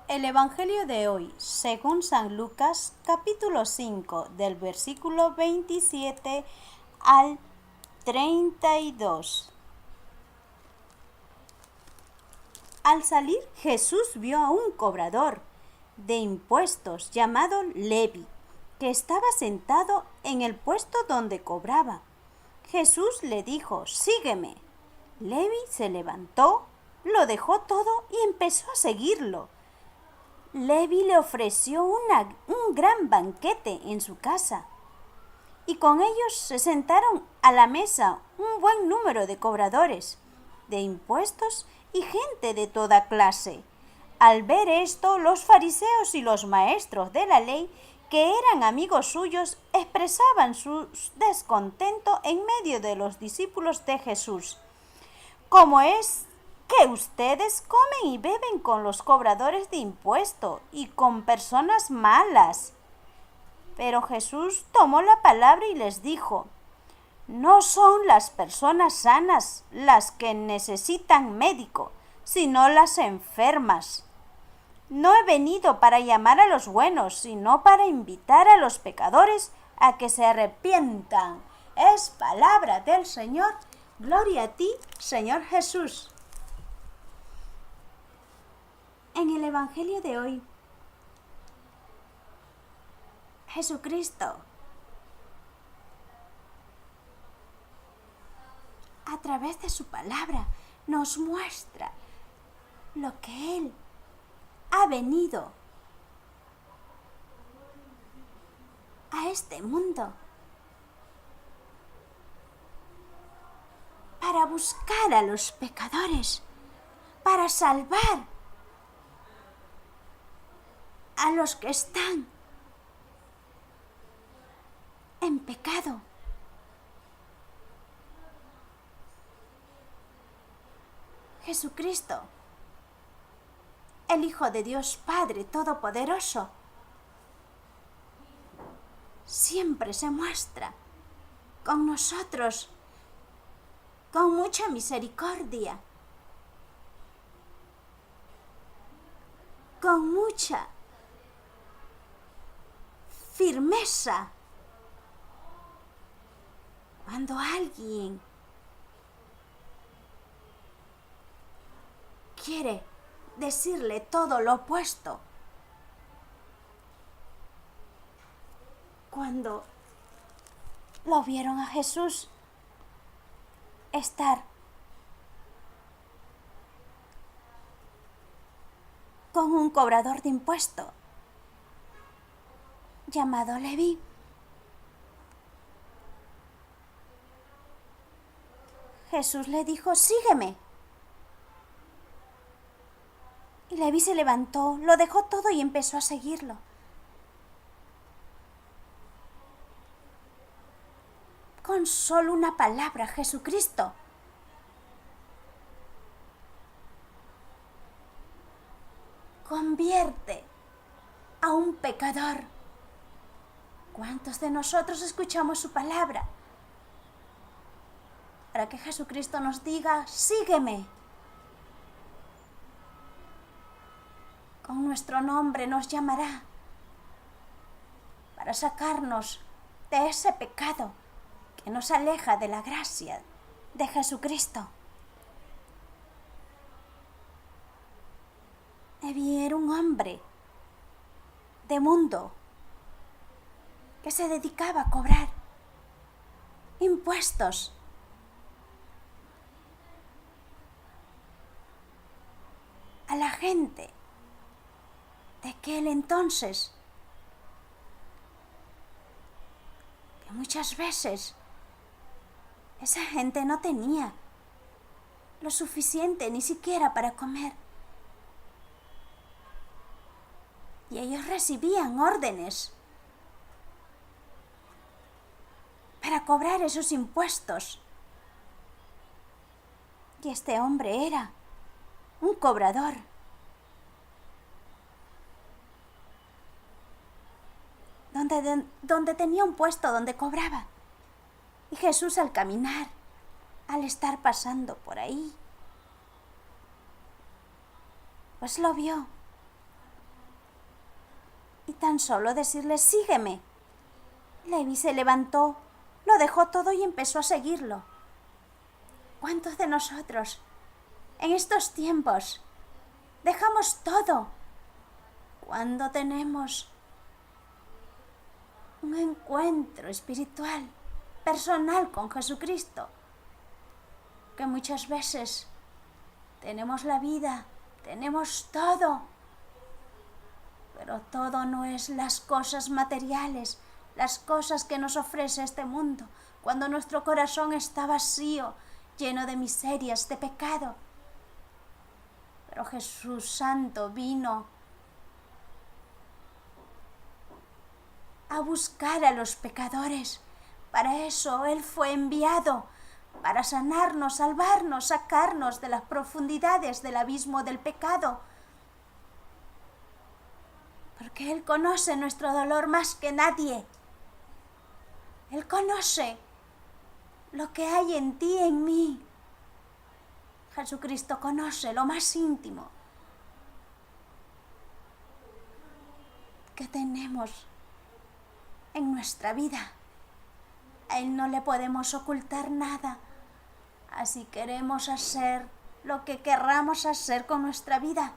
El Evangelio de hoy, según San Lucas, capítulo 5, del versículo 27 al 32. Al salir, Jesús vio a un cobrador de impuestos llamado Levi, que estaba sentado en el puesto donde cobraba. Jesús le dijo: «Sígueme». Levi se levantó, lo dejó todo y empezó a seguirlo. Levi le ofreció un gran banquete en su casa, y con ellos se sentaron a la mesa un buen número de cobradores de impuestos y gente de toda clase. Al ver esto, los fariseos y los maestros de la ley, que eran amigos suyos, expresaban su descontento en medio de los discípulos de Jesús. ¿Cómo es que ustedes comen y beben con los cobradores de impuestos y con personas malas? Pero Jesús tomó la palabra y les dijo: «No son las personas sanas las que necesitan médico, sino las enfermas. No he venido para llamar a los buenos, sino para invitar a los pecadores a que se arrepientan». Es palabra del Señor. Gloria a ti, Señor Jesús. En el Evangelio de hoy, Jesucristo, a través de su palabra, nos muestra lo que Él ha venido a este mundo para buscar a los pecadores, para salvar a los que están en pecado. Jesucristo, el Hijo de Dios Padre Todopoderoso, siempre se muestra con nosotros con mucha misericordia, con mucha firmeza. Cuando alguien quiere decirle todo lo opuesto, cuando lo vieron a Jesús estar con un cobrador de impuestos llamado Leví, Jesús le dijo: «Sígueme». Y Leví se levantó, lo dejó todo y empezó a seguirlo. Con solo una palabra, Jesucristo convierte a un pecador. ¿Cuántos de nosotros escuchamos su palabra para que Jesucristo nos diga: «Sígueme»? Con nuestro nombre nos llamará para sacarnos de ese pecado que nos aleja de la gracia de Jesucristo. Leví era un hombre de mundo que se dedicaba a cobrar impuestos a la gente de aquel entonces, que muchas veces esa gente no tenía lo suficiente ni siquiera para comer, y ellos recibían órdenes para cobrar esos impuestos, y este hombre era un cobrador. Donde tenía un puesto donde cobraba. Y Jesús, al caminar, al estar pasando por ahí, pues lo vio y tan solo decirle sígueme. Levi se levantó, lo dejó todo y empezó a seguirlo. ¿Cuántos de nosotros en estos tiempos dejamos todo cuando tenemos un encuentro espiritual, personal con Jesucristo? Que muchas veces tenemos la vida, tenemos todo, pero todo no es las cosas materiales, las cosas que nos ofrece este mundo, cuando nuestro corazón está vacío, lleno de miserias, de pecado. Pero Jesús Santo vino a buscar a los pecadores. Para eso Él fue enviado, para sanarnos, salvarnos, sacarnos de las profundidades del abismo del pecado. Porque Él conoce nuestro dolor más que nadie. Él conoce lo que hay en ti y en mí. Jesucristo conoce lo más íntimo que tenemos en nuestra vida. A Él no le podemos ocultar nada. Así queremos hacer lo que querramos hacer con nuestra vida,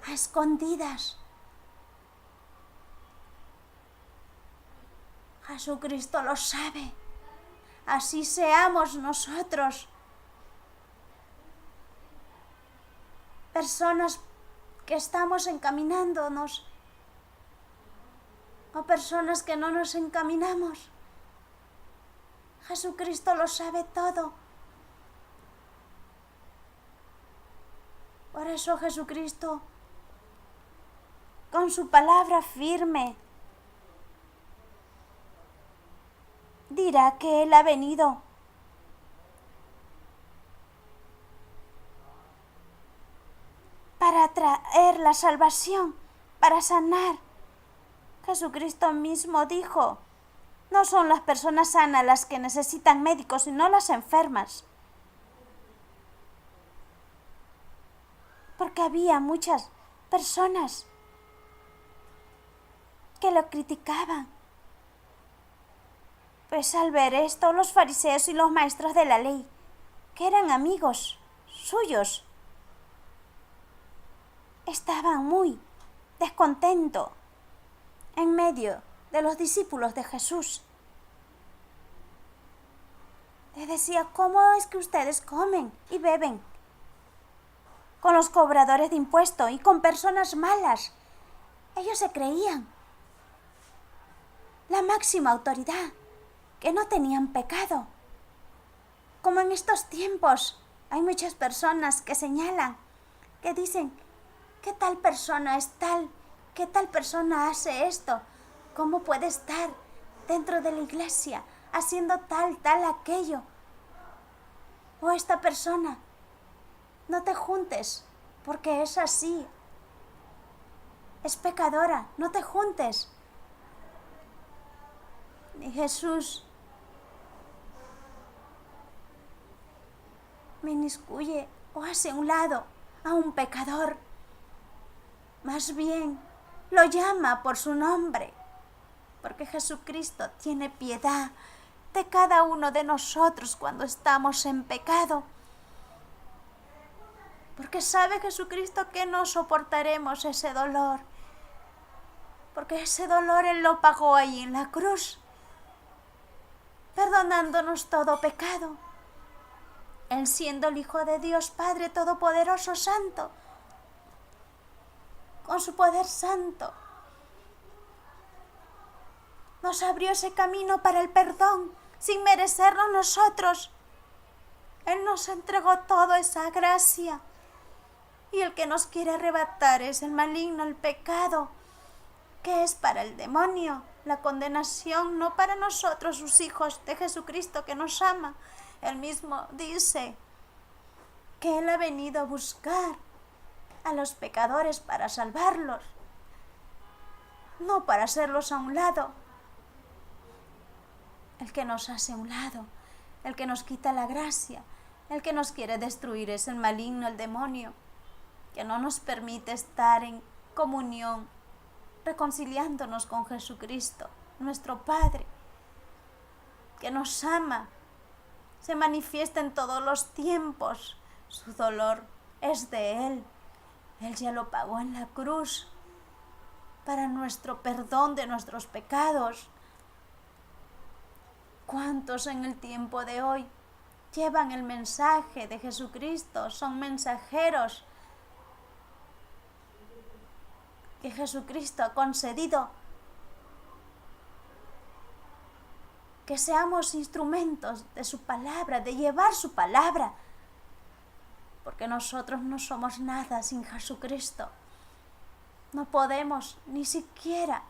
a escondidas. Jesucristo lo sabe. Así seamos nosotros, personas que estamos encaminándonos o personas que no nos encaminamos. Jesucristo lo sabe todo. Por eso Jesucristo, con su palabra firme, dirá que Él ha venido para traer la salvación, para sanar. Jesucristo mismo dijo, no son las personas sanas las que necesitan médicos, sino las enfermas. Porque había muchas personas que lo criticaban. Pues al ver esto, los fariseos y los maestros de la ley, que eran amigos suyos, estaban muy descontentos en medio de los discípulos de Jesús. Les decía, ¿cómo es que ustedes comen y beben con los cobradores de impuestos y con personas malas? Ellos se creían la máxima autoridad, que no tenían pecado. Como en estos tiempos hay muchas personas que señalan, que dicen, ¿qué tal persona es tal? ¿Qué tal persona hace esto? ¿Cómo puede estar dentro de la iglesia haciendo tal aquello? O esta persona, no te juntes porque es así, es pecadora, no te juntes. Y Jesús meniscuye o hace a un lado a un pecador. Más bien lo llama por su nombre, porque Jesucristo tiene piedad de cada uno de nosotros cuando estamos en pecado. Porque sabe Jesucristo que no soportaremos ese dolor, porque ese dolor Él lo pagó ahí en la cruz, perdonándonos todo pecado. Él siendo el Hijo de Dios Padre Todopoderoso Santo, con su poder santo, nos abrió ese camino para el perdón, sin merecerlo nosotros. Él nos entregó toda esa gracia. Y el que nos quiere arrebatar es el maligno, el pecado, que es para el demonio, la condenación, no para nosotros, sus hijos de Jesucristo que nos ama. Él mismo dice que Él ha venido a buscar a los pecadores para salvarlos, no para hacerlos a un lado. El que nos hace a un lado, el que nos quita la gracia, el que nos quiere destruir es el maligno, el demonio. que no nos permite estar en comunión, reconciliándonos con Jesucristo, nuestro Padre, que nos ama, se manifiesta en todos los tiempos. Su dolor es de Él. Él ya lo pagó en la cruz para nuestro perdón de nuestros pecados. ¿Cuántos en el tiempo de hoy llevan el mensaje de Jesucristo? Son mensajeros que Jesucristo ha concedido que seamos instrumentos de su palabra, de llevar su palabra, porque nosotros no somos nada sin Jesucristo. No podemos ni siquiera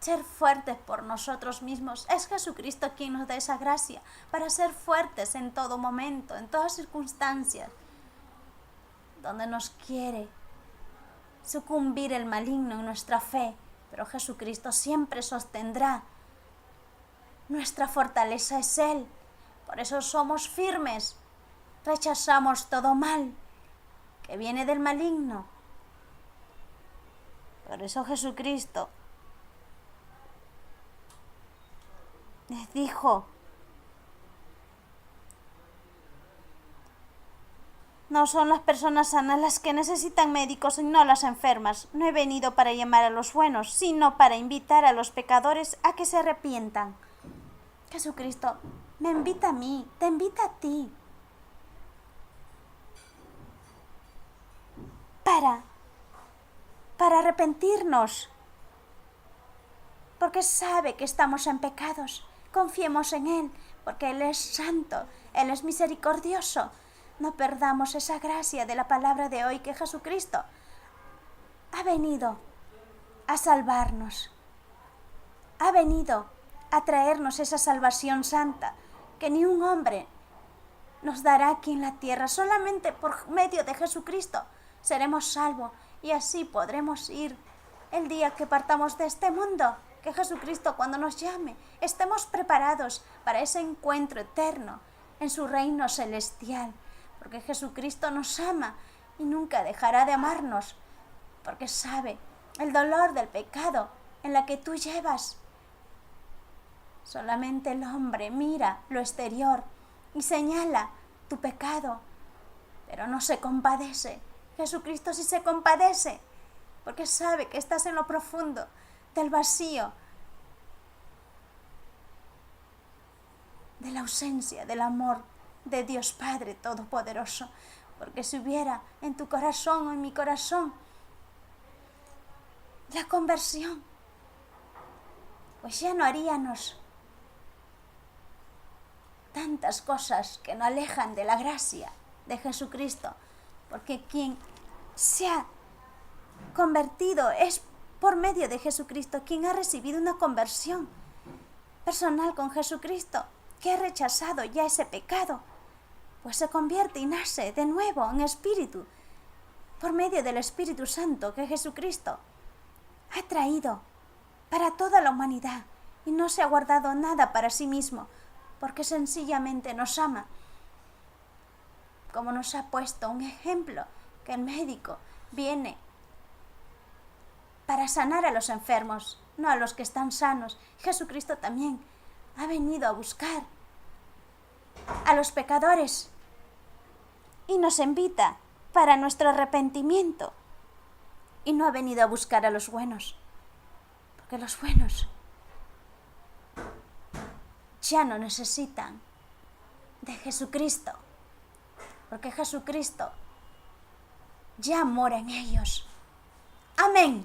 ser fuertes por nosotros mismos. Es Jesucristo quien nos da esa gracia para ser fuertes en todo momento, en todas circunstancias, donde nos quiere sucumbir el maligno en nuestra fe. Pero Jesucristo siempre sostendrá. Nuestra fortaleza es Él. Por eso somos firmes. Rechazamos todo mal que viene del maligno. Por eso Jesucristo les dijo: no son las personas sanas las que necesitan médicos, sino las enfermas. No he venido para llamar a los buenos, sino para invitar a los pecadores a que se arrepientan. Jesucristo me invita a mí, te invita a ti, para arrepentirnos, porque sabe que estamos en pecados. Confiemos en Él, porque Él es santo, Él es misericordioso. No perdamos esa gracia de la palabra de hoy, que Jesucristo ha venido a salvarnos, ha venido a traernos esa salvación santa que ni un hombre nos dará aquí en la tierra. Solamente por medio de Jesucristo seremos salvos, y así podremos ir el día que partamos de este mundo. Que Jesucristo, cuando nos llame, estemos preparados para ese encuentro eterno en su reino celestial. Porque Jesucristo nos ama y nunca dejará de amarnos, porque sabe el dolor del pecado en la que tú llevas. Solamente el hombre mira lo exterior y señala tu pecado, pero no se compadece. Jesucristo sí se compadece, porque sabe que estás en lo profundo del vacío, de la ausencia del amor de Dios Padre Todopoderoso. Porque si hubiera en tu corazón o en mi corazón la conversión, pues ya no haríamos tantas cosas que nos alejan de la gracia de Jesucristo. Porque quien se ha convertido es por medio de Jesucristo, quien ha recibido una conversión personal con Jesucristo, que ha rechazado ya ese pecado, pues se convierte y nace de nuevo en espíritu, por medio del Espíritu Santo que Jesucristo ha traído para toda la humanidad, y no se ha guardado nada para sí mismo, porque sencillamente nos ama. Como nos ha puesto un ejemplo, que el médico viene para sanar a los enfermos, no a los que están sanos. Jesucristo también ha venido a buscar a los pecadores y nos invita para nuestro arrepentimiento, y no ha venido a buscar a los buenos, porque los buenos ya no necesitan de Jesucristo, porque Jesucristo ya mora en ellos. Amén.